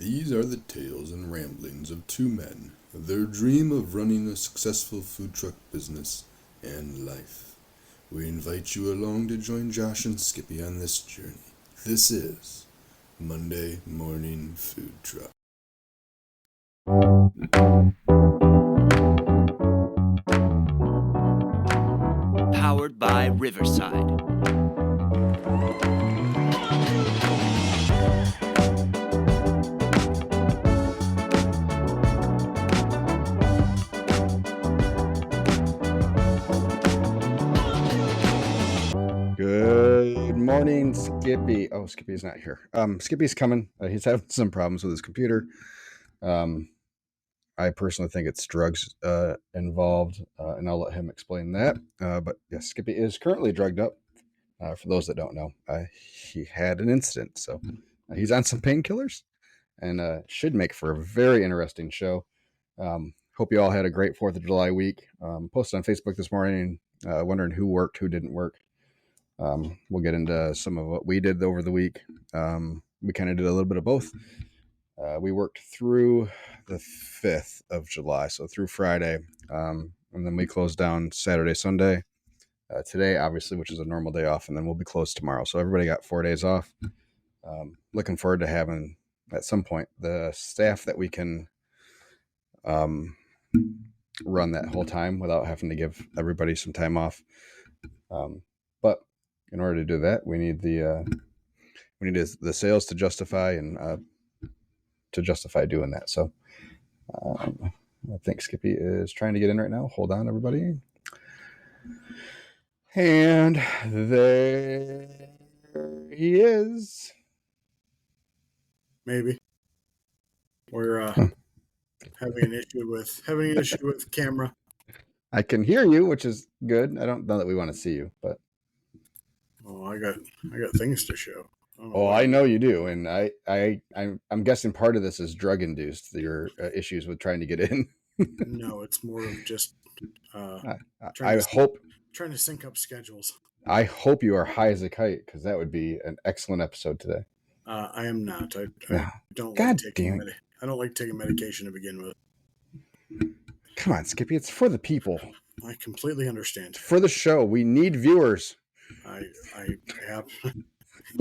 These are the tales and ramblings of two men, their dream of running a successful food truck business and life. We invite you along to join Josh and Skippy on this journey. This is Monday Morning Food Truck. Powered by Riverside. Good morning, Skippy. Oh, Skippy's not here. Skippy's coming. He's having some problems with his computer. I personally think it's drugs involved, and I'll let him explain that. But yes, Skippy is currently drugged up. For those that don't know, he had an incident, so he's on some painkillers, and should make for a very interesting show. Hope you all had a great 4th of July week. Posted on Facebook this morning, wondering who worked, who didn't work. We'll get into some of what we did over the week. We kind of did a little bit of both. We worked through the 5th of July, so through Friday, and then we closed down Saturday, Sunday. Today, obviously, which is a normal day off, and then we'll be closed tomorrow. So everybody got 4 days off. Looking forward to having, at some point, the staff that we can run that whole time without having to give everybody some time off. But in order to do that, we need the sales to justify and to justify doing that. So I think Skippy is trying to get in right now. Hold on, everybody. And there he is. Maybe we're having an issue with camera. I can hear you, which is good. I don't know that we want to see you, but I got things to show. I know you do, and I'm guessing part of this is drug induced. Your issues with trying to get in. No, it's more of just trying to sync up schedules. I hope you are high as a kite, because that would be an excellent episode today. I am not. I don't God like taking medication to begin with. Come on, Skippy. It's for the people. I completely understand. For the show, we need viewers. I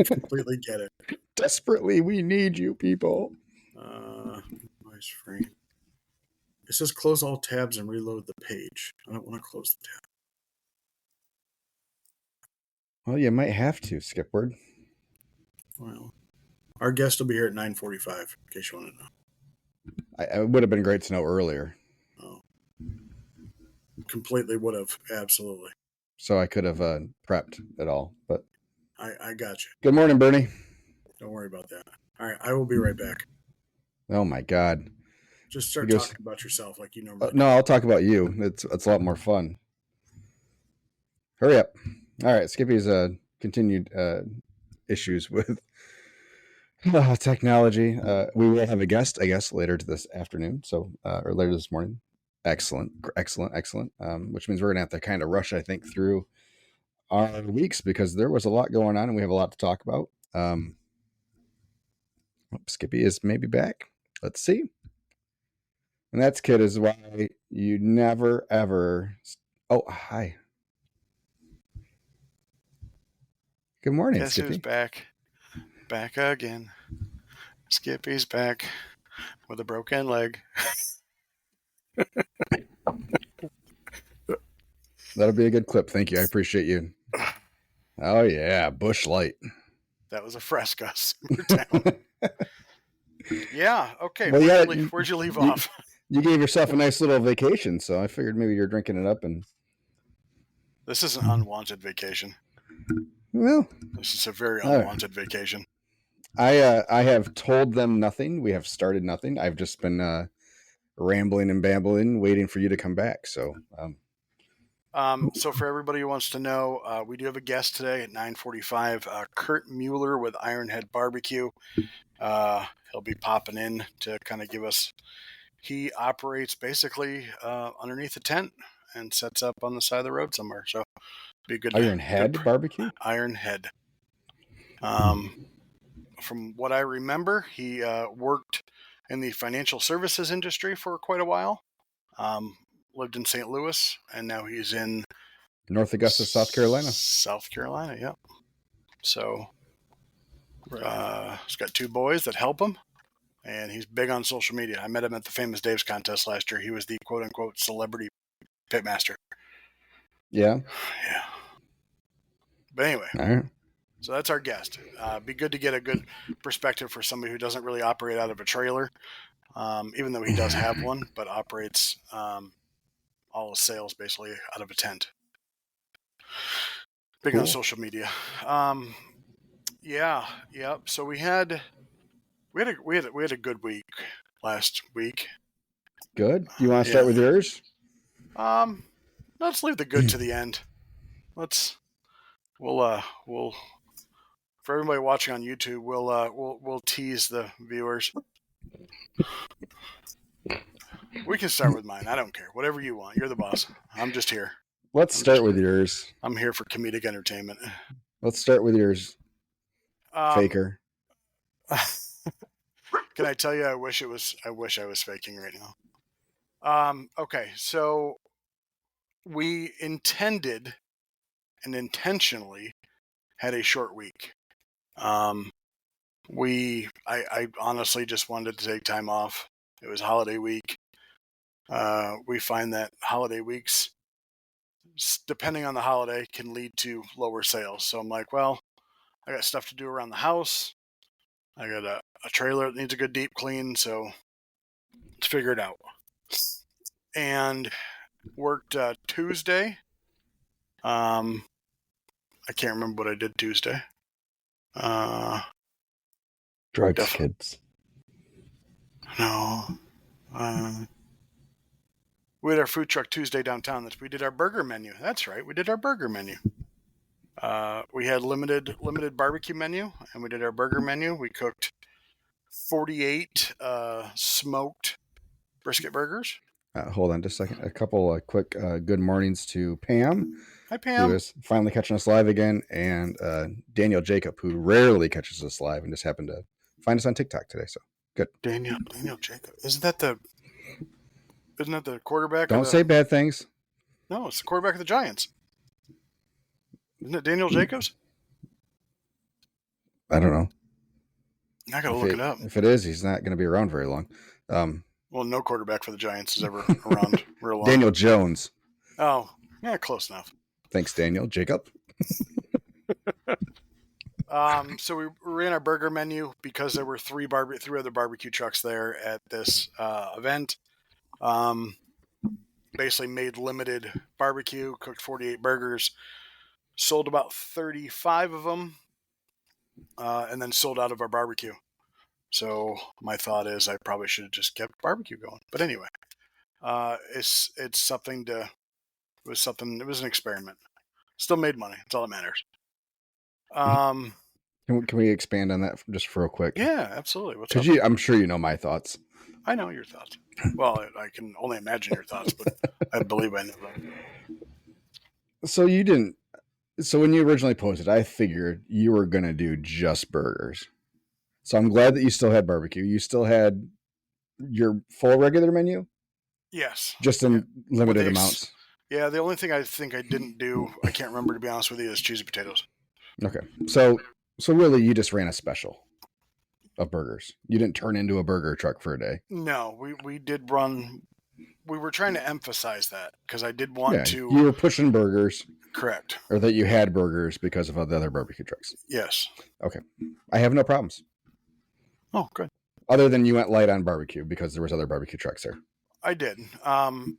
completely get it. Desperately, we need you people. My screen. It says close all tabs and reload the page. I don't want to close the tab. Well, you might have to, Skipward. Well, our guest will be here at 9:45, in case you want to know. It would have been great to know earlier. Oh. Completely would have, absolutely. So I could have prepped it all, but I got you. Good morning, Bernie. Don't worry about that. All right, I will be right back. Oh my God! Just start talking about yourself like you normally. No, I'll talk about you. It's a lot more fun. Hurry up! All right, Skippy's continued issues with technology. We will have a guest, I guess, later this afternoon. So or later this morning. Excellent. Which means we're gonna have to kind of rush, I think, through our weeks, because there was a lot going on and we have a lot to talk about. Skippy is maybe back. Let's see. And that's, kid, is why you never ever. Oh, hi. Good morning, Guess Skippy. Who's back? Back again. Skippy's back with a broken leg. That'll be a good clip. Thank you. I appreciate you. Oh, yeah. Bush Light. That was a fresca. Down. Yeah. Okay. Well, where'd you leave off? You gave yourself a nice little vacation, so I figured maybe you're drinking it up. And this is an unwanted vacation. Well, this is a very unwanted vacation. I have told them nothing. We have started nothing. I've just been rambling and babbling, waiting for you to come back. So, so for everybody who wants to know, we do have a guest today at 9:45. Kurt Mueller with Ironhead Barbecue. He'll be popping in to kind of give us. He operates basically underneath a tent and sets up on the side of the road somewhere. So, be a good. Ironhead Barbecue. Ironhead. From what I remember, he worked in the financial services industry for quite a while. Lived in St. Louis, and now he's in North Augusta, South Carolina. South Carolina, yep. So he's got 2 boys that help him, and he's big on social media. I met him at the Famous Dave's contest last year. He was the quote-unquote celebrity pitmaster. Yeah. Yeah. But anyway, All right. so that's our guest. Be good to get a good perspective for somebody who doesn't really operate out of a trailer, even though he does have one, but operates all his sales basically out of a tent. Big on social media. Yeah. So we had a good week last week. Good. Do you want to start with yours? Let's leave the good to the end. We'll for everybody watching on YouTube, we'll tease the viewers. We can start with mine. I don't care. Whatever you want. You're the boss. I'm just here. Let's start with yours. I'm here for comedic entertainment. Let's start with yours. Faker. Can I tell you? I wish I was faking right now. Okay, so we intended and intentionally had a short week. I honestly just wanted to take time off. It was holiday week. We find that holiday weeks, depending on the holiday, can lead to lower sales. So I'm like, well, I got stuff to do around the house. I got a trailer that needs a good deep clean, so let's figure it out. And worked Tuesday. I can't remember what I did Tuesday. Drugs, kids. No. We had our food truck Tuesday downtown. We did our burger menu. That's right. We did our burger menu. We had limited barbecue menu, and we did our burger menu. We cooked 48 smoked brisket burgers. Hold on just a second. A couple of quick good mornings to Pam. Hi, Pam. Who is finally catching us live again, and Daniel Jacob, who rarely catches us live and just happened to find us on TikTok today. So good. Daniel Jacob. Isn't that the quarterback? Don't say bad things. No, it's the quarterback of the Giants. Isn't it Daniel Jacobs? I don't know. I gotta look it up. If it is, he's not going to be around very long. Well, no quarterback for the Giants is ever around real long. Daniel Jones. Oh, yeah, close enough. Thanks, Daniel. Jacob. So we ran our burger menu because there were three other barbecue trucks there at this event. Basically made limited barbecue, cooked 48 burgers, sold about 35 of them, and then sold out of our barbecue. So my thought is I probably should have just kept barbecue going. But anyway, it was an experiment. Still made money. That's all that matters. Can we expand on that just for real quick? Yeah, absolutely. What's up? I'm sure you know my thoughts. I know your thoughts. Well, I can only imagine your thoughts, but I believe I know them. So you didn't. So when you originally posted, I figured you were going to do just burgers. So I'm glad that you still had barbecue. You still had your full regular menu? Yes. Just in limited amounts. Yeah, the only thing I think I didn't do, I can't remember to be honest with you, is cheesy potatoes. Okay. So really you just ran a special of burgers. You didn't turn into a burger truck for a day. No, we did run. We were trying to emphasize that because I did want to. You were pushing burgers. Correct. Or that you had burgers because of the other barbecue trucks. Yes. Okay. I have no problems. Oh, good. Other than you went light on barbecue because there was other barbecue trucks there. I did. Do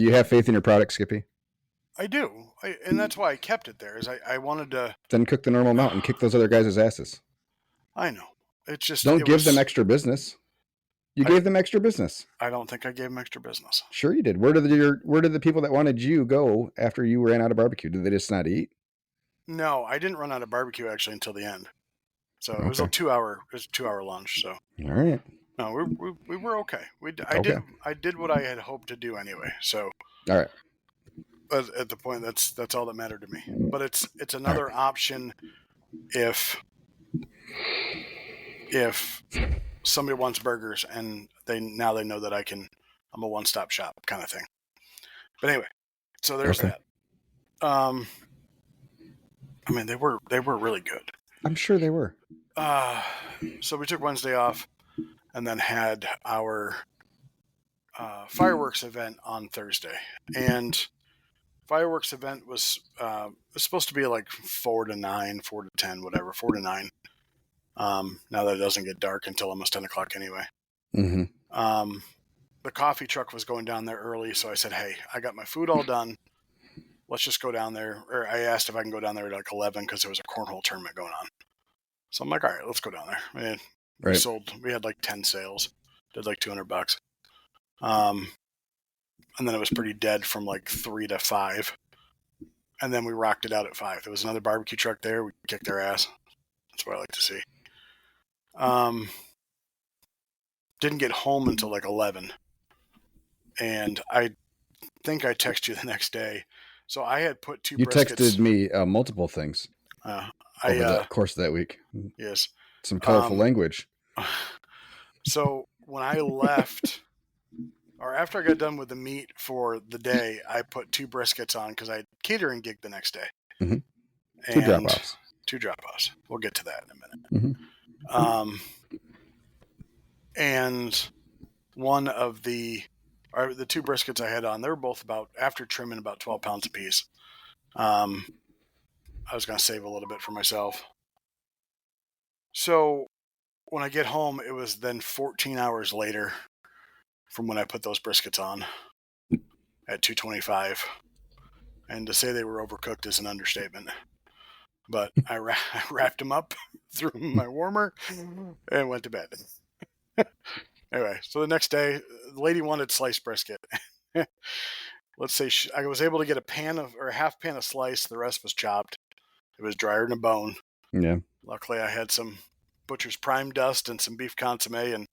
you have faith in your product, Skippy? I do. And that's why I kept it there. Is I wanted to. Then cook the normal amount and kick those other guys' asses. I know. It's just don't give them extra business. You gave them extra business. I don't think I gave them extra business. Sure you did. Where did the people that wanted you go after you ran out of barbecue? Did they just not eat? No, I didn't run out of barbecue actually until the end. So it was a 2-hour lunch. So all right. No, we were okay. I did what I had hoped to do anyway. So all right. At the point that's all that mattered to me. But it's another option if somebody wants burgers, and they know that I'm a one-stop shop kind of thing. But anyway, so there's Okay. that. I mean, they were really good. I'm sure they were. So we took Wednesday off, and then had our fireworks event on Thursday. And fireworks event was supposed to be like 4 to 9, 4 to 10, whatever, 4 to 9. Now that it doesn't get dark until almost 10 o'clock anyway. Mm-hmm. The coffee truck was going down there early, so I said, hey, I got my food all done. Let's just go down there. Or I asked if I can go down there at like 11 because there was a cornhole tournament going on. So I'm like, all right, let's go down there. And we had like 10 sales, did like $200. And then it was pretty dead from like 3 to 5. And then we rocked it out at 5. There was another barbecue truck there. We kicked their ass. That's what I like to see. Didn't get home until like 11. And I think I texted you the next day. So I had put 2 You briskets. texted me multiple things over the course of that week. Yes. Some colorful language. So when I left, or after I got done with the meat for the day, I put 2 briskets on because I had catering gig the next day. Mm-hmm. 2 drop-offs. 2 drop-offs. We'll get to that in a minute. Mm-hmm. And one of the 2 briskets I had on, they were both about, after trimming, about 12 pounds a piece. I was going to save a little bit for myself. So when I get home, it was then 14 hours later from when I put those briskets on at 225. And to say they were overcooked is an understatement. But I wrapped them up, threw them in my warmer, and went to bed. Anyway, so the next day, the lady wanted sliced brisket. Let's say I was able to get a half pan of slice. The rest was chopped. It was drier than a bone. Yeah. Luckily, I had some butcher's prime dust and some beef consomme and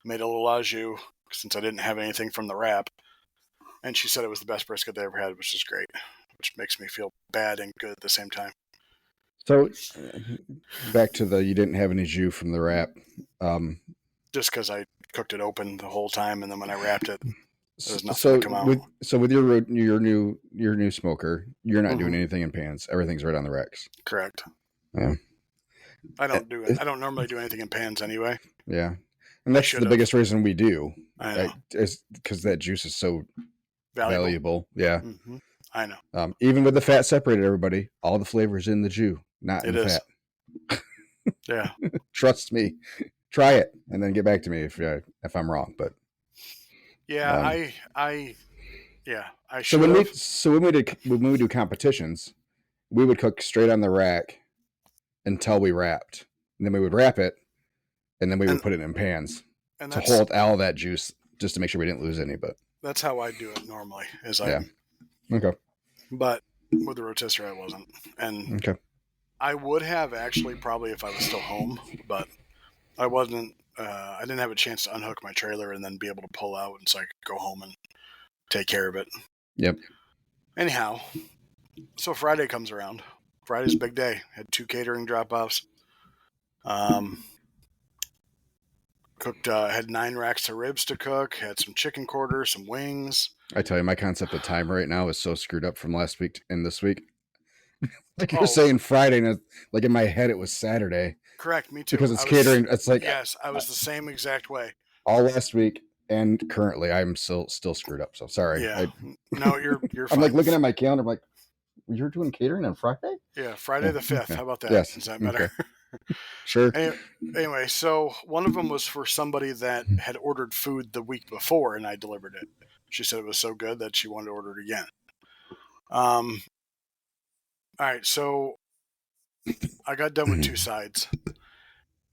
made a little au jus since I didn't have anything from the wrap. And she said it was the best brisket they ever had, which is great, which makes me feel bad and good at the same time. So back to you didn't have any jus from the wrap. Just because I cooked it open the whole time, and then when I wrapped it, there was nothing to come out. With your new smoker, you're not doing anything in pans. Everything's right on the racks. Correct. Yeah. I don't normally do anything in pans anyway. Yeah, and that's the biggest reason we do. I know. Is because that juice is so valuable. Yeah. Mm-hmm. I know. Even with the fat separated, everybody, all the flavors in the jus, not in the fat. Yeah. Trust me. Try it and then get back to me if I'm wrong. But yeah, I so when we do competitions, we would cook straight on the rack until we wrapped, and then we would wrap it, and then we would put it in pans to hold all that juice just to make sure we didn't lose any. But that's how I do it normally. Okay. But with the rotisserie, I wasn't, and I would have actually probably if I was still home, but I wasn't. I didn't have a chance to unhook my trailer and then be able to pull out, and so I could go home and take care of it. Yep. Anyhow, so Friday comes around. Friday's a big day. Had 2 catering drop-offs. Cooked. Had 9 racks of ribs to cook. Had some chicken quarters, some wings. I tell you, my concept of time right now is so screwed up from last week and this week. Like you're saying Friday, and like in my head it was Saturday. Correct, me too. Because it's catering. It's like yes, I was the same exact way. All last week and currently, I'm still screwed up. So sorry. Yeah. No, you're fine. I'm like looking at my calendar. I'm like, you're doing catering on Friday? Yeah, Friday the 5th. How about that? Yes. Is that better? Okay. Sure. Anyway, so one of them was for somebody that had ordered food the week before, and I delivered it. She said it was so good that she wanted to order it again. All right, so I got done with 2 sides.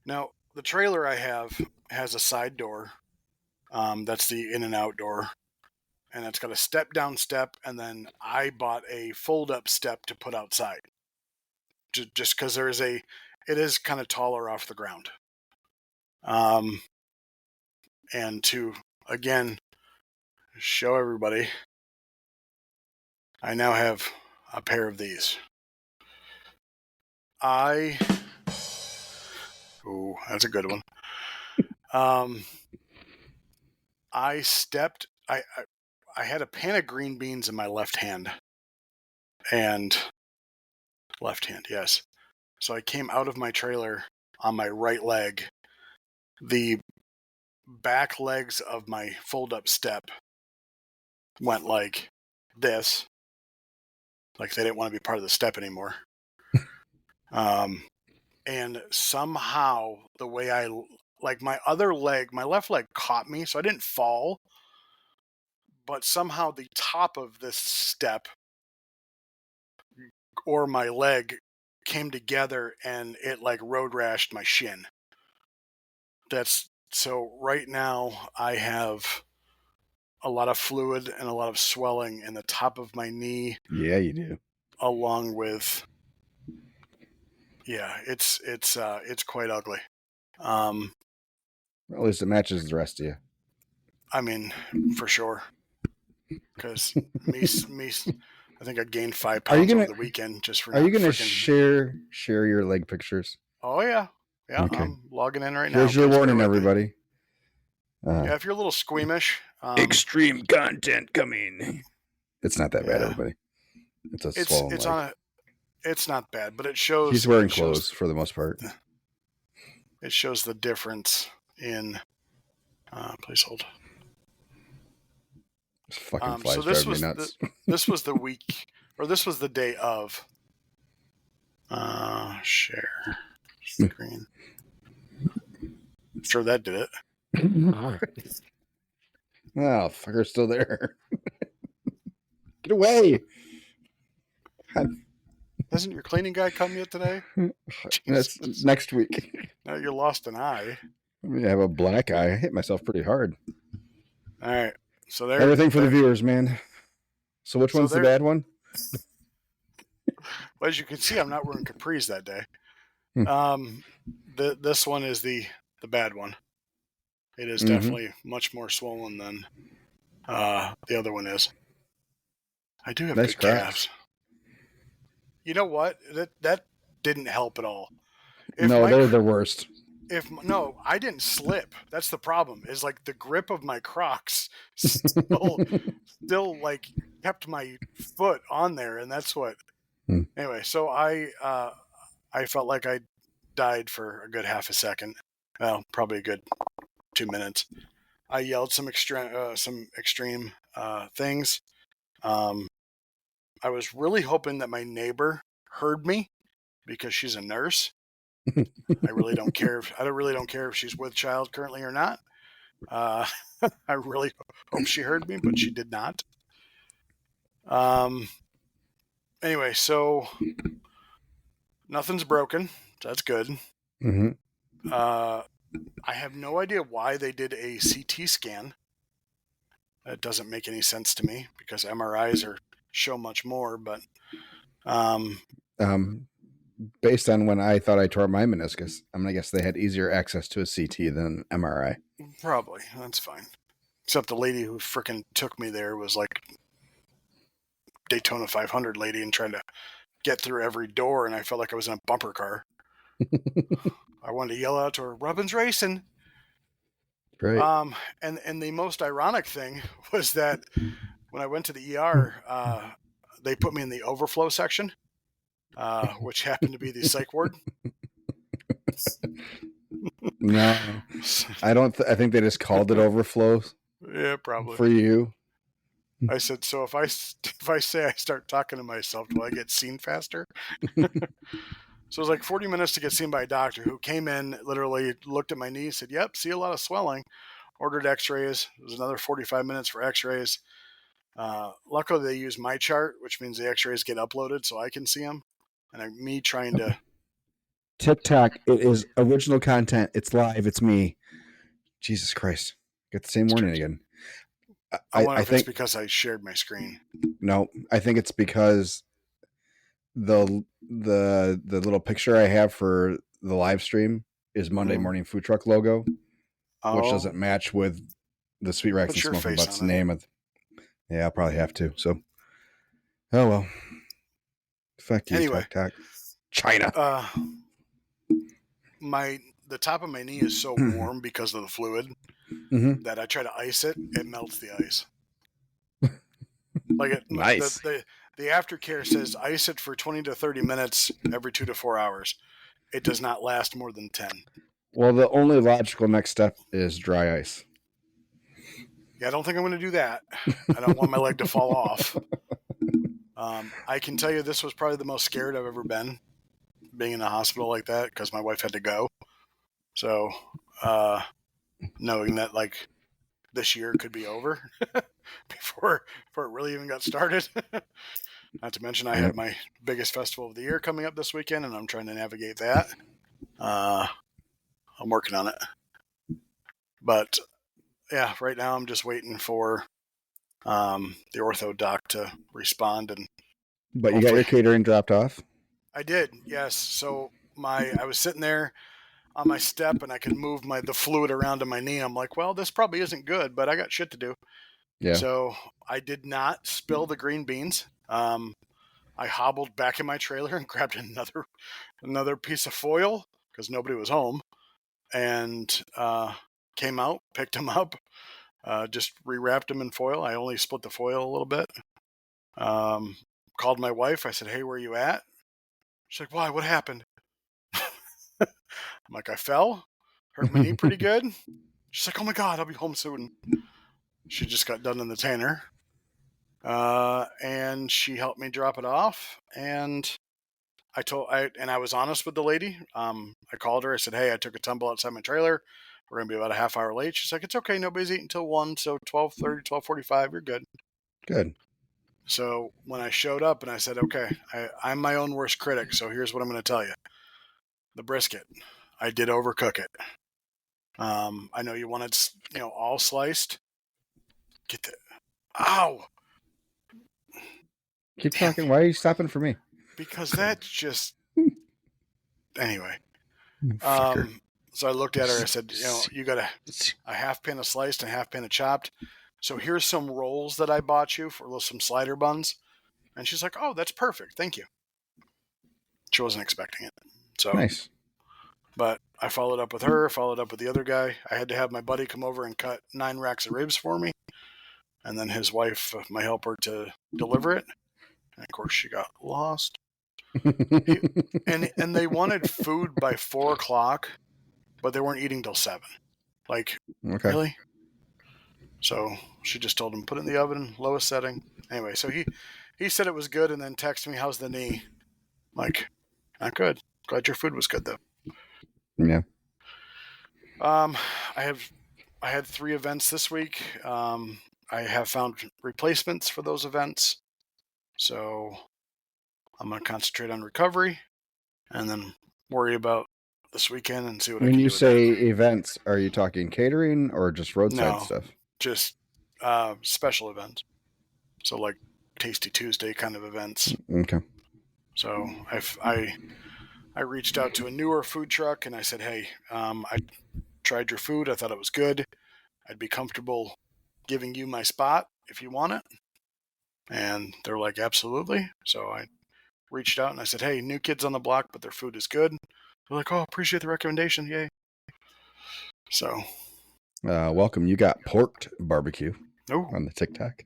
Now, the trailer I have has a side door. That's the in and out door. And it's got a step down step, and then I bought a fold up step to put outside. Just because it is kind of taller off the ground. And to, again, show everybody, I now have a pair of these. Ooh, that's a good one. I stepped. I had a pan of green beans in my left hand, yes. So I came out of my trailer on my right leg. The back legs of my fold-up step went like this, like they didn't want to be part of the step anymore. And somehow the way my other leg, my left leg caught me, so I didn't fall, but somehow the top of this step or my leg came together and it like road rashed my shin. So right now I have a lot of fluid and a lot of swelling in the top of my knee. Yeah, you do. Along with, it's quite ugly. Well, at least it matches the rest of you. I mean, for sure. Because me, I think I gained 5 pounds over the weekend just for. Are you gonna freaking... share your leg pictures? Oh yeah. Okay. I'm logging in right now. Here's your warning, everybody. Yeah, if you're a little squeamish, extreme content coming. It's not that bad, everybody. It's a swollen leg. It's not bad, but it shows. He's wearing clothes for the most part. It shows the difference in. Please hold. This fucking flies drive me nuts. This was the week, or this was the day of. Share screen. I'm sure that did it. Oh, fucker's still there. Get away. Hasn't your cleaning guy come yet today? That's next week. Now you lost an eye. I mean, I have a black eye. I hit myself pretty hard. All right. So there. Everything for the viewers, man. So which one's the bad one? Well, as you can see, I'm not wearing capris that day. This one is the bad one. It is definitely much more swollen than the other one is. I do have good calves. You know what? That didn't help at all. They're the worst. I didn't slip. That's the problem. Is like the grip of my Crocs still like kept my foot on there, and that's what. Anyway, so I felt like I died for a good half a second. Well, probably a good 2 minutes. I yelled some extreme things. I was really hoping that my neighbor heard me because she's a nurse. I really don't care if she's with child currently or not. I really hope she heard me, but she did not. Anyway, so nothing's broken. So that's good. I have no idea why they did a CT scan. That doesn't make any sense to me because MRIs show much more, but based on when I thought I tore my meniscus, I'm gonna guess they had easier access to a CT than MRI. Probably. That's fine. Except the lady who frickin' took me there was like Daytona 500 lady and trying to get through every door, and I felt like I was in a bumper car. I wanted to yell out to her, "Robin's racing!" Right. And the most ironic thing was that when I went to the ER, they put me in the overflow section, which happened to be the psych ward. No, I don't. I think they just called it overflow. Yeah, probably for you. I said, so if I say I start talking to myself, do I get seen faster? So it was like 40 minutes to get seen by a doctor who came in, literally looked at my knee, said, "Yep, see a lot of swelling." Ordered X-rays. It was another 45 minutes for X-rays. Luckily, they use my chart, which means the X-rays get uploaded so I can see them. And me trying to TikTok, it is original content. It's live. It's me. Jesus Christ, get the same warning again. I wonder if it's because I shared my screen. No, I think it's because the little picture I have for the live stream is Monday Morning Food Truck logo, which doesn't match with the Sweet Racks and Smoking Butts name. Yeah, I'll probably have to. So, oh well. Fuck you, anyway, TikTok. China. the top of my knee is so warm because of the fluid Mhm. that I try to ice it. It melts the ice. Like Nice. the aftercare says ice it for 20 to 30 minutes every 2 to 4 hours. It does not last more than 10. Well, the only logical next step is dry ice. Yeah, I don't think I'm going to do that. I don't want my leg to fall off. I can tell you this was probably the most scared I've ever been, being in a hospital like that, because my wife had to go. So, knowing that like this year could be over before it really even got started. Not to mention I have my biggest festival of the year coming up this weekend, and I'm trying to navigate that. I'm working on it. But yeah, right now I'm just waiting for the ortho doc to respond. And But you got your catering dropped off? I did, yes. So I was sitting there on my step and I could move the fluid around in my knee. I'm like, well, this probably isn't good, but I got shit to do. Yeah. So I did not spill the green beans. I hobbled back in my trailer and grabbed another piece of foil because nobody was home, and came out, picked them up, just rewrapped them in foil. I only split the foil a little bit. Called my wife. I said, "Hey, where you at?" She's like, "Why? What happened?" I'm like, "I fell, hurt my knee pretty good." She's like, "Oh my God, I'll be home soon." She just got done in the tanner. And she helped me drop it off. And I was honest with the lady. I called her. I said, "Hey, I took a tumble outside my trailer. We're going to be about a half hour late." She's like, "It's okay. Nobody's eating until 1. So 12:30, 12:45, you're good." Good. So when I showed up and I said, "Okay, I'm my own worst critic. So here's what I'm going to tell you. The brisket, I did overcook it. I know you wanted, all sliced. Get the, ow. Keep talking. Why are you stopping for me? Because that's just, anyway. Fucker. So I looked at her. I said, "You got a half pan of sliced and a half pan of chopped. So here's some rolls that I bought you for some slider buns." And she's like, "Oh, that's perfect. Thank you." She wasn't expecting it. So Nice. But I followed up with her, followed up with the other guy. I had to have my buddy come over and cut 9 racks of ribs for me. And then his wife, my helper, to deliver it. And of course, she got lost. And they wanted food by 4 o'clock, but they weren't eating till 7. Like, Okay. Really? So she just told him, put it in the oven, lowest setting. Anyway, so he said it was good and then texted me, "How's the knee?" Like, not good. Glad your food was good, though. Yeah. I had 3 events this week. I have found replacements for those events. So I'm going to concentrate on recovery and then worry about this weekend and see what I When can do. you with say that. events, are you talking catering or just roadside No. stuff? Just special events. So like Tasty Tuesday kind of events. Okay. So I reached out to a newer food truck and I said, "Hey, I tried your food. I thought it was good. I'd be comfortable giving you my spot if you want it." And they're like, "Absolutely." So I reached out and I said, "Hey, new kids on the block, but their food is good." They're like, "Oh, appreciate the recommendation. Yay." So. Welcome. You got porked barbecue Oh, on the TikTok.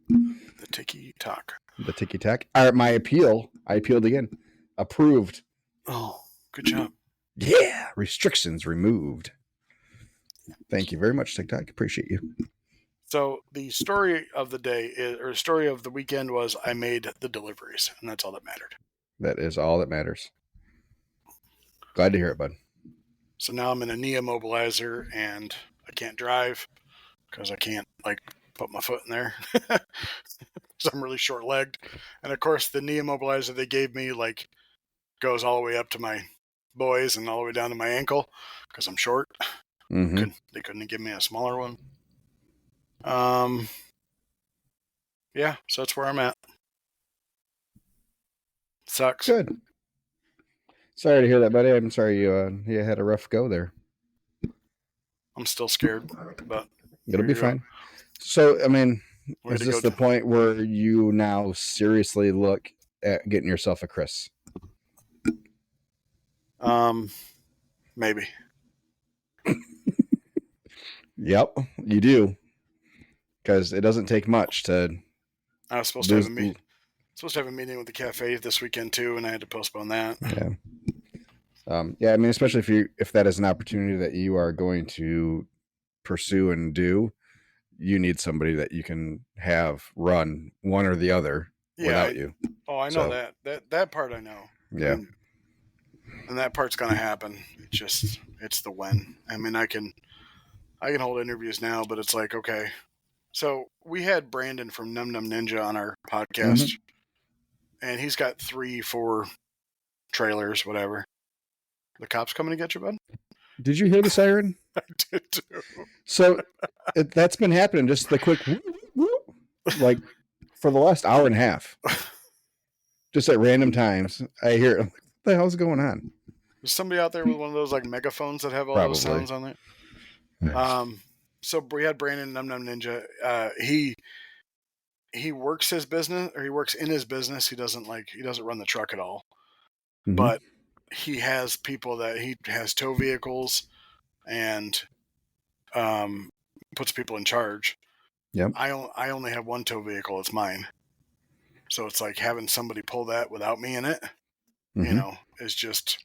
the Tiki Talk. The Tiki Tac. My appeal. I appealed again. Approved. Oh, good job. Yeah. Restrictions removed. Thank you very much, TikTok. Appreciate you. So the story of the day story of the weekend was I made the deliveries, and that's all that mattered. That is all that matters. Glad to hear it, bud. So now I'm in a knee immobilizer, and I can't drive because I can't put my foot in there because I'm really short-legged. And of course, the knee immobilizer they gave me goes all the way up to my boys and all the way down to my ankle because I'm short. Mm-hmm. They couldn't give me a smaller one. Yeah, so that's where I'm at. Sucks. Good. Sorry to hear that, buddy. I'm sorry you had a rough go there. I'm still scared, but it'll be fine. So, I mean, is this the point where you now seriously look at getting yourself a Chris? Maybe. Yep, you do. Because it doesn't take much to I was supposed lose. to have a meeting with the cafe this weekend too, and I had to postpone that. Yeah. Yeah, I mean, especially if that is an opportunity that you are going to pursue and do, you need somebody that you can have run one or the other without you. Oh, I know that part I know. Yeah. And that part's gonna happen. It's the when. I mean, I can hold interviews now, but it's like, okay. So we had Brandon from Num Num Ninja on our podcast, and he's got 3-4 trailers, whatever. The cops coming to get you, bud? Did you hear the siren? I did too. So that's been happening. Just the quick, like for the last hour and a half, just at random times. I hear it. I'm like, what the hell's going on? There's somebody out there with one of those like megaphones that have all those sounds on it. Nice. So we had Brandon Num Num Ninja. He works his business, or he works in his business. He doesn't run the truck at all, but he has people that he has tow vehicles and puts people in charge. Yep. I only have one tow vehicle. It's mine. So it's like having somebody pull that without me in it, is just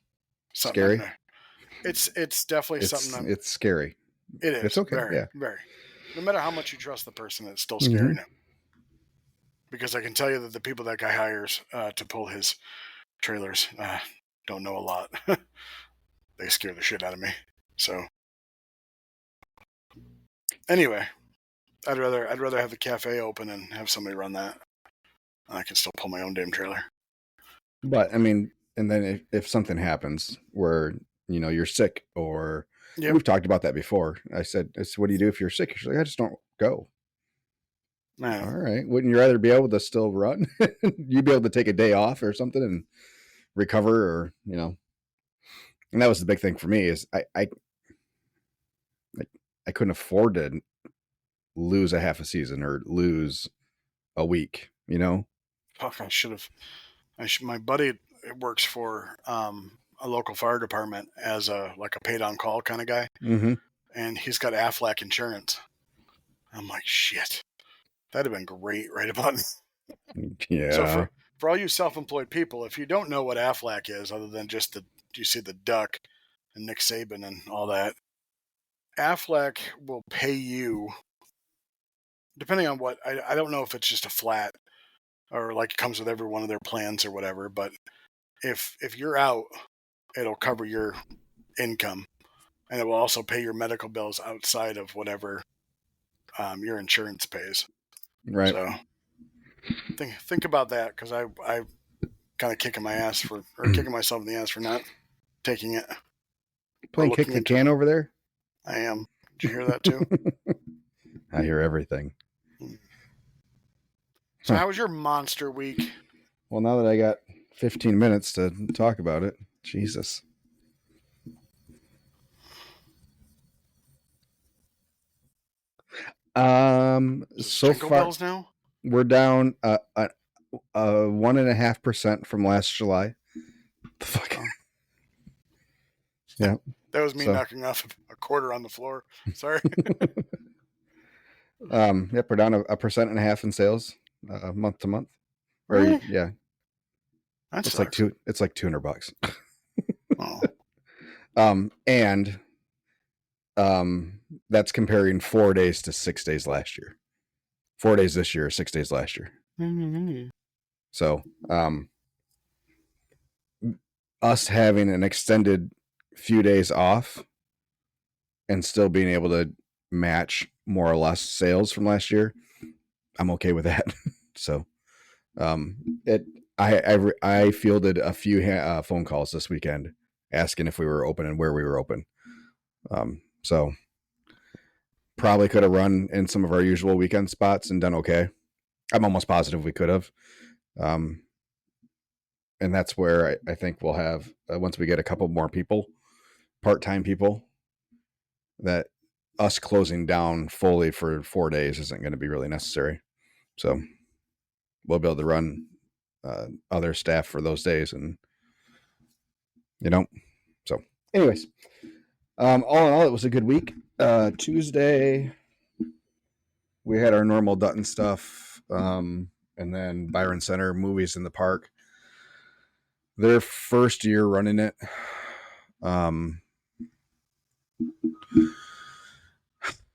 something. Scary. It's definitely something. It's scary. It is. It's okay. Very, very. No matter how much you trust the person, it's still scary now. Because I can tell you that the people that guy hires to pull his trailers don't know a lot. They scare the shit out of me. So anyway, I'd rather have the cafe open and have somebody run that. I can still pull my own damn trailer. But I mean, and then if something happens where you're sick, or we've talked about that before. I said, what do you do if you're sick? She's like, I just don't go. Man. All right. Wouldn't you rather be able to still run? You'd be able to take a day off or something and recover, or And that was the big thing for me is I couldn't afford to lose a half a season or lose a week. Fuck! I should have. My buddy works for a local fire department as a paid on call kind of guy, and he's got Aflac insurance. I'm like, shit. That'd have been great right about now. Yeah. So for all you self-employed people, if you don't know what Aflac is, other than just you see the duck and Nick Saban and all that, Aflac will pay you, depending on what, I don't know if it's just a flat or like it comes with every one of their plans or whatever, but if you're out, it'll cover your income, and it will also pay your medical bills outside of whatever your insurance pays. Right. So think about that, because I kind of kicking myself in the ass for not taking it. Playing kick the can over there? I am. Did you hear that too? I hear everything. So how was your monster week? Well, now that I got 15 minutes to talk about it, Jesus. So Jingle far bells now? we're down 1.5% from last July. The fuck. Yeah. That was me knocking off a quarter on the floor. Sorry. Yep, we're down 1.5% in sales, month to month. Really? Yeah. That it's sucks. it's like $200. Oh. And that's comparing 4 days to 6 days last year. 4 days this year, 6 days last year. Mm-hmm. So, us having an extended few days off and still being able to match more or less sales from last year, I'm okay with that. So, I fielded a few phone calls this weekend asking if we were open and where we were open. So probably could have run in some of our usual weekend spots and done okay. I'm almost positive we could have. And that's where I think we'll have, once we get a couple more people, part-time people, that us closing down fully for 4 days isn't going to be really necessary. So we'll be able to run other staff for those days, and so Anyways, all in all, it was a good week. Tuesday, we had our normal Dutton stuff, and then Byron Center movies in the park. Their first year running it.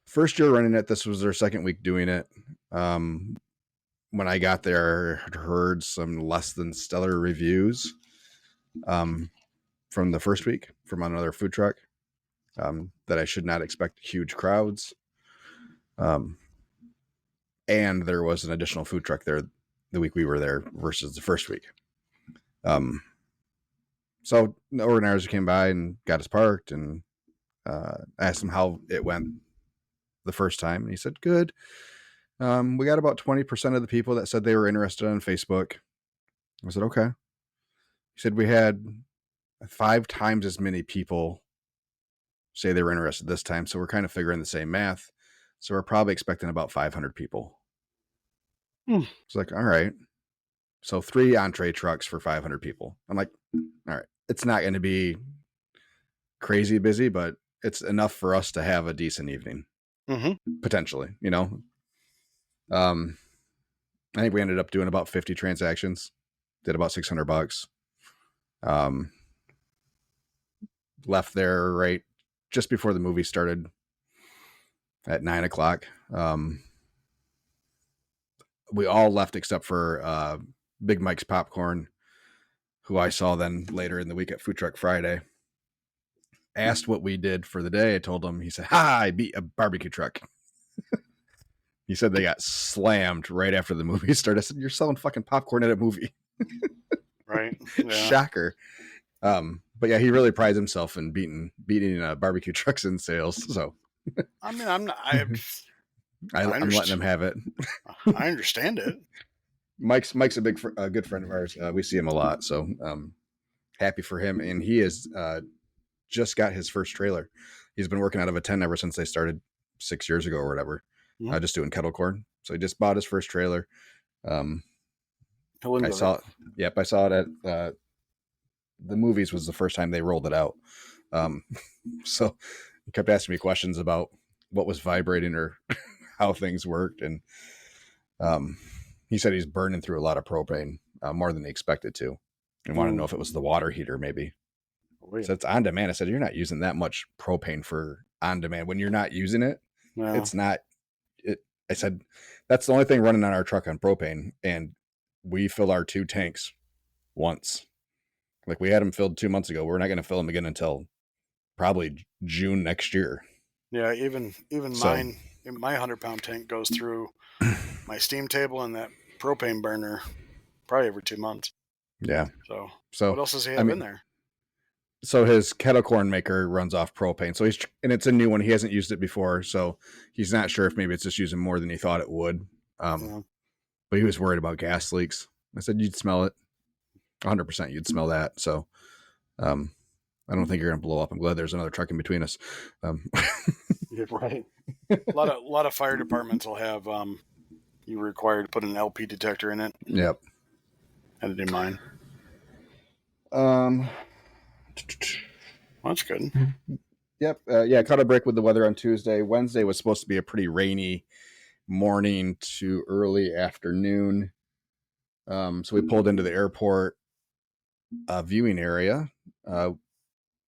First year running it. This was their second week doing it. When I got there, I heard some less than stellar reviews from the first week from another food truck, that I should not expect huge crowds. And there was an additional food truck there the week we were there versus the first week. So the organizers came by and got us parked, and asked him how it went the first time. And he said, good. We got about 20% of the people that said they were interested on Facebook. I said, okay. He said, we had 5 times as many people say they were interested this time. So we're kind of figuring the same math. So we're probably expecting about 500 people. It's like, all right. So 3 entree trucks for 500 people. I'm like, all right. It's not going to be crazy busy, but it's enough for us to have a decent evening. Potentially, you know. I think we ended up doing about 50 transactions, did about $600. Left there right just before the movie started at 9:00. We all left except for Big Mike's Popcorn, who I saw then later in the week at Food Truck Friday. Asked what we did for the day. I told him. He said, I beat a barbecue truck. He said they got slammed right after the movie started. I said, you're selling fucking popcorn at a movie. Right. Yeah. Shocker. But yeah, he really prides himself in beating barbecue trucks in sales. So I mean, I'm not. I'm letting him have it. I understand it. Mike's a good friend of ours. We see him a lot, so happy for him. And he has just got his first trailer. He's been working out of a tent ever since they started 6 years ago or whatever. Just doing kettle corn. So he just bought his first trailer. I saw it. Yep, I saw it at the movies. Was the first time they rolled it out. So he kept asking me questions about what was vibrating or how things worked, and he said he's burning through a lot of propane, more than he expected to, and wanted to know if it was the water heater maybe. So it's on demand. I said, you're not using that much propane for on demand. When you're not using it, it's not. I said, that's the only thing running on our truck on propane, and we fill our 2 tanks once. Like, we had them filled 2 months ago. We're not going to fill them again until probably June next year. Yeah, even mine, my 100-pound tank goes through my steam table and that propane burner probably every 2 months. Yeah. So what else does he have in there? So his kettle corn maker runs off propane. So and it's a new one. He hasn't used it before, so he's not sure if maybe it's just using more than he thought it would. But he was worried about gas leaks. I said, you'd smell it. 100% you'd smell that. So I don't think you're going to blow up. I'm glad there's another truck in between us. Yeah, right. A lot of fire departments will have you required to put an LP detector in it. Yep. Had it in mine. Well, that's good. Yep. Caught a break with the weather on Tuesday. Wednesday was supposed to be a pretty rainy morning to early afternoon. So we pulled into the airport viewing area,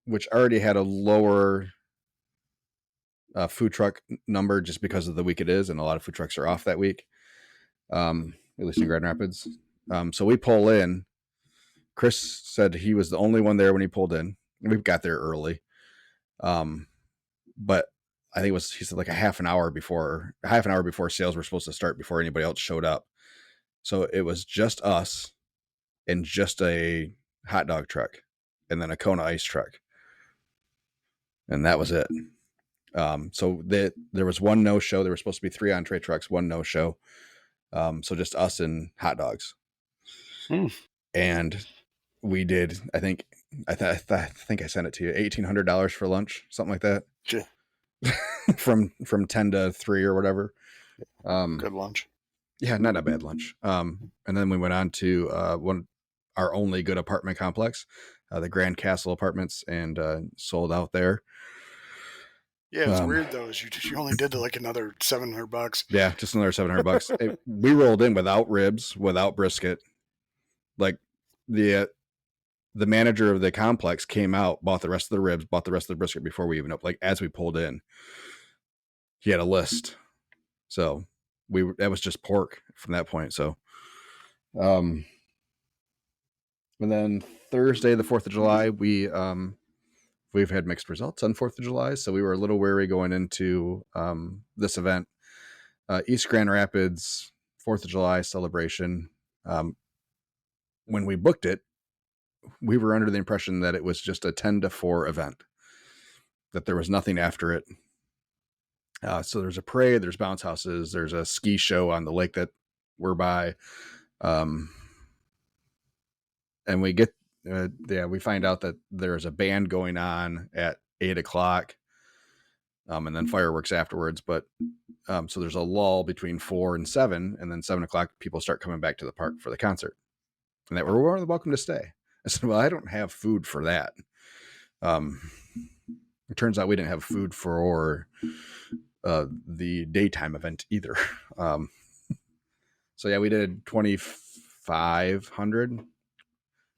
which already had a lower food truck number just because of the week it is, and a lot of food trucks are off that week, at least in Grand Rapids. So we pull in. Chris said he was the only one there when he pulled in. We got there early, but I think he said like a half an hour before sales were supposed to start, before anybody else showed up. So it was just us and just a hot dog truck and then a Kona ice truck. And that was it. So there was one no-show. There were supposed to be 3 entree trucks, 1 no-show. So just us and hot dogs. And we did, I think I sent it to you, $1,800 for lunch, something like that. Sure. from 10 to 3 or whatever. Good lunch. Yeah, not a bad lunch. And then we went on to our only good apartment complex, the Grand Castle Apartments, and sold out there. Yeah, it's weird though. Is you only did like another $700. Yeah, just another $700. We rolled in without ribs, without brisket. Like the manager of the complex came out, bought the rest of the ribs, bought the rest of the brisket before we even like as we pulled in. He had a list, so that was just pork from that point. So, and then Thursday, the 4th of July, we've had mixed results on 4th of July, so we were a little wary going into this event. East Grand Rapids 4th of July celebration. When we booked it, we were under the impression that it was just a 10 to 4 event, that there was nothing after it. So there's a parade, there's bounce houses, there's a ski show on the lake that we're by. And we get, we find out that there's a band going on at 8:00, and then fireworks afterwards. But so there's a lull between 4 and 7, and then 7:00 people start coming back to the park for the concert, and that we're more than welcome to stay. I said, well, I don't have food for that. It turns out we didn't have food for the daytime event either. So yeah, we did 2,500.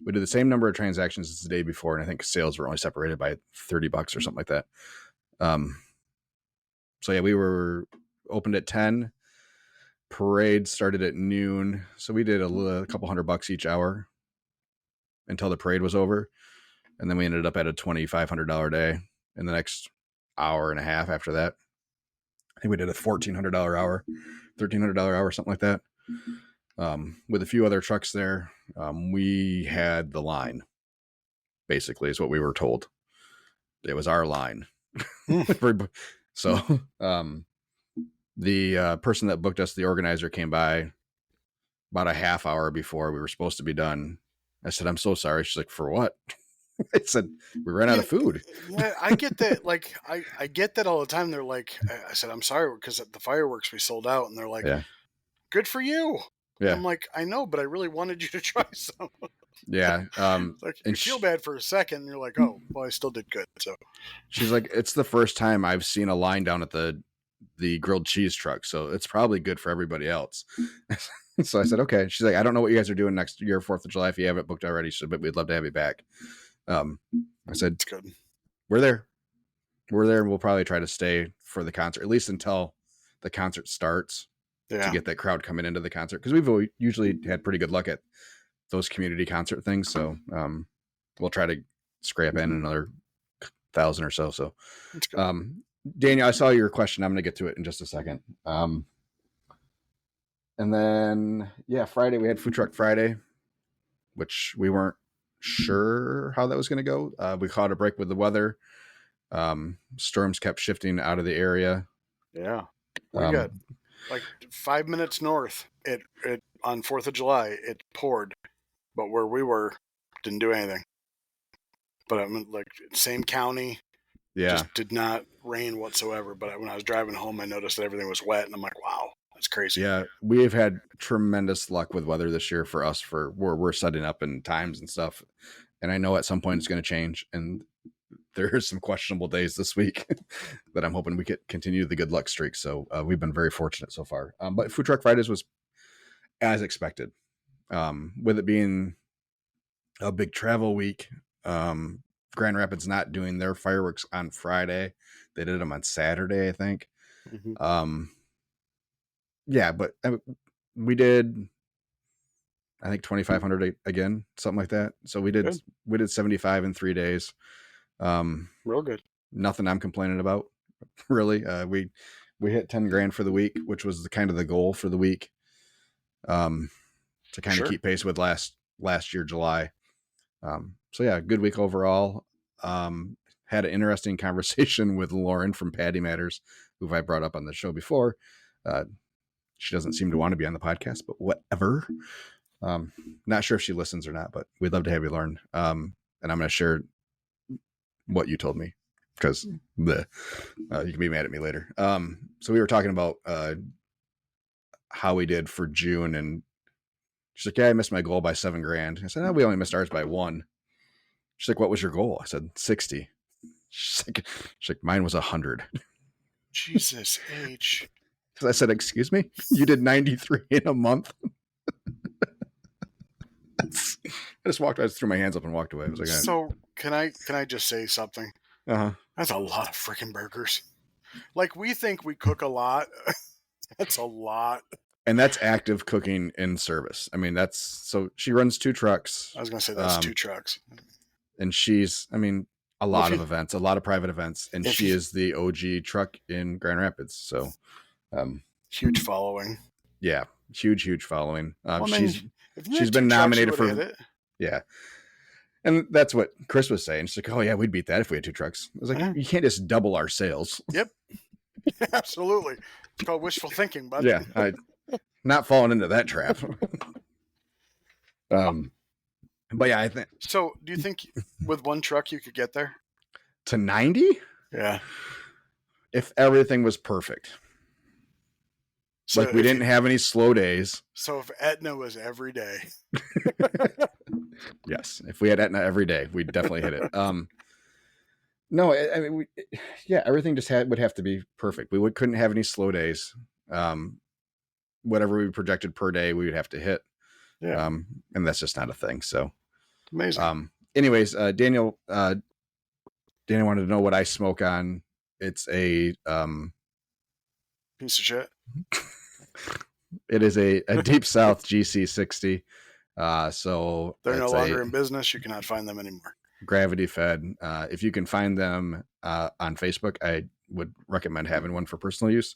We did the same number of transactions as the day before, and I think sales were only separated by $30 or something like that. So yeah, we were opened at 10. Parade started at noon, so we did a couple $100 each hour until the parade was over, and then we ended up at a $2,500 day in the next hour and a half after that. I think we did a $1,400 hour, $1,300 hour, something like that. With a few other trucks there. We had the line, basically, is what we were told. It was our line. So the person that booked us, the organizer, came by about a half hour before we were supposed to be done. I said, I'm so sorry. She's like, for what? I said, we ran out of food. Yeah, I get that. Like, I get that all the time. They're like, I said, I'm sorry, because at the fireworks we sold out, and they're like, Yeah. Good for you. Yeah. I'm like, I know, but I really wanted you to try some. Yeah. Like, you feel bad for a second, and you're like, oh, well, I still did good. So she's like, it's the first time I've seen a line down at the grilled cheese truck, so it's probably good for everybody else. So I said, okay. She's like, I don't know what you guys are doing next year, 4th of July, if you haven't booked already, but we'd love to have you back. I said, it's good. We're there, and we'll probably try to stay for the concert, at least until the concert starts, to get that crowd coming into the concert, because we've usually had pretty good luck at those community concert things. So we'll try to scrape in another 1,000 or so. So Daniel, I saw your question. I'm going to get to it in just a second. And then Friday we had Food Truck Friday, which we weren't sure how that was going to go. We caught a break with the weather. Storms kept shifting out of the area. Yeah, we got like 5 minutes north. It on 4th of July it poured, but where we were didn't do anything. But I mean, like, same county, just did not rain whatsoever. But when I was driving home, I noticed that everything was wet, and I'm like, wow, that's crazy. Yeah, we have had tremendous luck with weather this year for us, for where we're setting up in times and stuff. And I know at some point it's going to change, and there are some questionable days this week that I'm hoping we could continue the good luck streak. So we've been very fortunate so far. But Food Truck Fridays was as expected. With it being a big travel week, Grand Rapids not doing their fireworks on Friday. They did them on Saturday, I think. Mm-hmm. But we did, I think 2,500 again, something like that. So we did 75 in 3 days. Real good. Nothing I'm complaining about, really. We hit 10 grand for the week, which was the goal for the week. To kind of keep pace with last year, July. So yeah, good week overall. Had an interesting conversation with Lauren from Patty Matters, who I brought up on the show before. She doesn't seem to want to be on the podcast, but whatever. Not sure if she listens or not, but we'd love to have you, Lauren. And I'm going to share what you told me, because you can be mad at me later. So we were talking about how we did for June, and she's like, yeah, I missed my goal by $7 grand. I said, no, we only missed ours by 1. She's like, what was your goal? I said 60. She's like mine was 100. Jesus H. I said, excuse me, you did 93 in a month. I just walked. I just threw my hands up and walked away. I was like, So can I just say something? uh-huh. That's a lot of freaking burgers. Like, we think we cook a lot. That's a lot. And that's active cooking in service. I mean, so she runs 2 trucks. I was gonna say that's 2 trucks. And she's, I mean, a lot of events, a lot of private events, and she is the OG truck in Grand Rapids. So, huge following. Yeah, huge following. She's been nominated for. Yeah, and that's what Chris was saying. She's like, "Oh yeah, we'd beat that if we had 2 trucks." I was like, "You can't just double our sales." Yep, absolutely. It's called wishful thinking, bud. Yeah, not falling into that trap. But yeah, I think. So, do you think with 1 truck you could get there to 90? Yeah, if everything was perfect. So like we didn't have any slow days. So if Etna was every day. Yes, if we had Etna every day, we'd definitely hit it. No, I mean, everything just would have to be perfect. We couldn't have any slow days. Whatever we projected per day, we would have to hit. Yeah. And that's just not a thing. So amazing. Anyways, Daniel wanted to know what I smoke on. It's a piece of shit. It is a Deep South GC60. So they're no longer in business. You cannot find them anymore. Gravity fed. If you can find them on Facebook, I would recommend having one for personal use.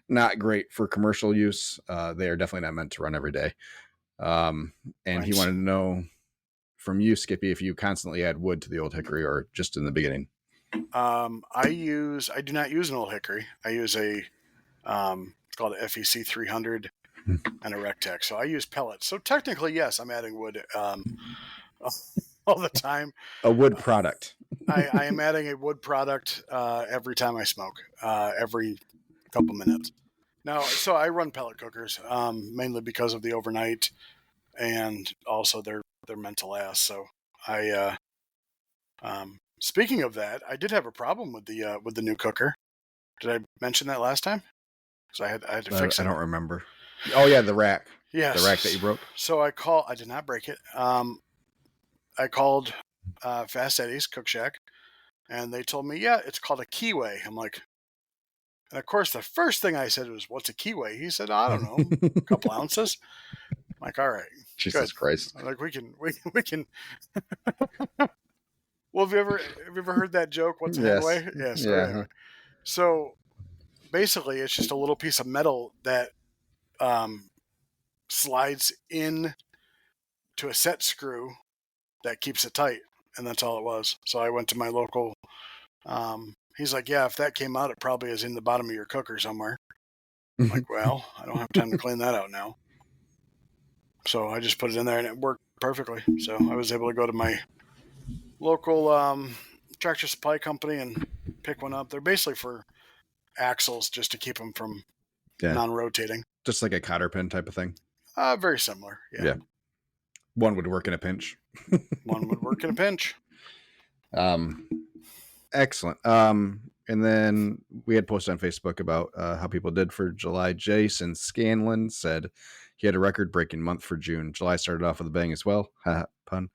Not great for commercial use. They are definitely not meant to run every day. And he wanted to know from you, Skippy, if you constantly add wood to the Old Hickory or just in the beginning. I do not use an Old Hickory. I use it's called a FEC 300 and a Rectech. So I use pellets. So technically, yes, I'm adding wood all the time. A wood product. I am adding a wood product every time I smoke, every couple minutes. Now, so I run pellet cookers mainly because of the overnight, and also they're meant to last. So I, speaking of that, I did have a problem with the new cooker. Did I mention that last time? Because I had to fix it. I don't remember. Oh yeah, the rack. Yes, the rack that you broke. So I did not break it. I called Fast Eddie's Cook Shack, and they told me, yeah, it's called a keyway. I'm like, and of course, the first thing I said was, what's a keyway? He said, I don't know, a couple ounces. I'm like, all right. Jesus Christ. I'm like, we can. Well, have you ever heard that joke? What's a headway? Yes. Yeah. Right. So basically, it's just a little piece of metal that slides in to a set screw that keeps it tight, and that's all it was. So I went to my local. He's like, yeah, if that came out, it probably is in the bottom of your cooker somewhere. I'm like, well, I don't have time to clean that out now. So I just put it in there, and it worked perfectly. So I was able to go to my local tractor supply company and pick one up. They're basically for axles, just to keep them from non-rotating. Just like a cotter pin type of thing. Very similar. Yeah. One would work in a pinch. One would work in a pinch. Excellent. And then we had posted on Facebook about how people did for July. Jason Scanlon said he had a record-breaking month for June. July started off with a bang as well. Pun.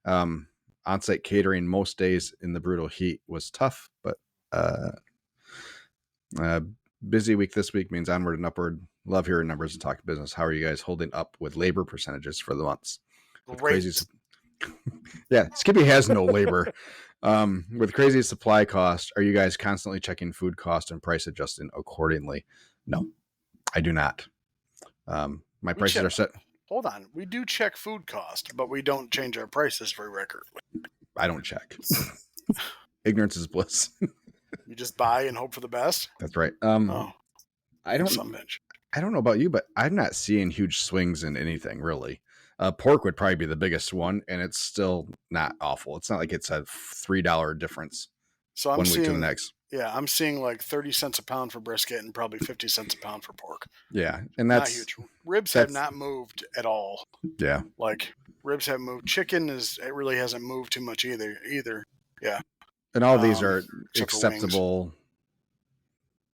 On-site catering most days in the brutal heat was tough, but busy week this week means onward and upward. Love hearing numbers and talk business. How are you guys holding up with labor percentages for the months? Great. Yeah, Skippy has no labor. With crazy supply costs, are you guys constantly checking food cost and price adjusting accordingly? No, I do not. My prices are set. Hold on. We do check food cost, but we don't change our prices very regularly. I don't check. Ignorance is bliss. You just buy and hope for the best? That's right. I don't know about you, but I'm not seeing huge swings in anything really. Pork would probably be the biggest one, and it's still not awful. It's not like it's a $3 difference. So I'm one week seeing, to the next. Yeah, I'm seeing like 30 cents a pound for brisket and probably 50 cents a pound for pork. Yeah, and Not that's huge. Ribs have that's not moved at all. yeah, Like ribs have moved. Chicken it really hasn't moved too much either. Yeah. and all these are Except for wings.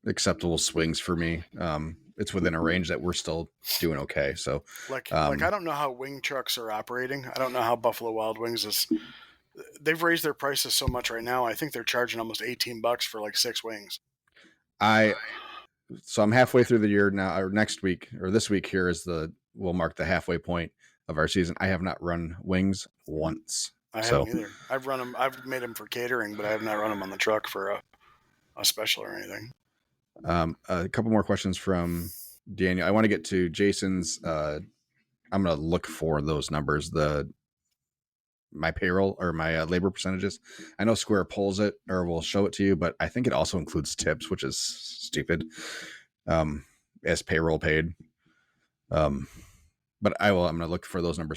acceptable swings for me. It's within a range that we're still doing okay. So, Like I don't know how wing trucks are operating. I don't know how Buffalo Wild Wings is. They've raised their prices so much right now. I think they're charging almost $18 for like 6 wings. So I'm halfway through the year now, or next week, or this week here we'll mark the halfway point of our season. I have not run wings once. I haven't either. I've run them. I've made them for catering, but I have not run them on the truck for a special or anything. A couple more questions from Daniel. I want to get to Jason's. I'm going to look for those numbers. My payroll or my labor percentages. I know Square pulls it or will show it to you, but I think it also includes tips, which is stupid. As payroll paid. But I'm going to look for those numbers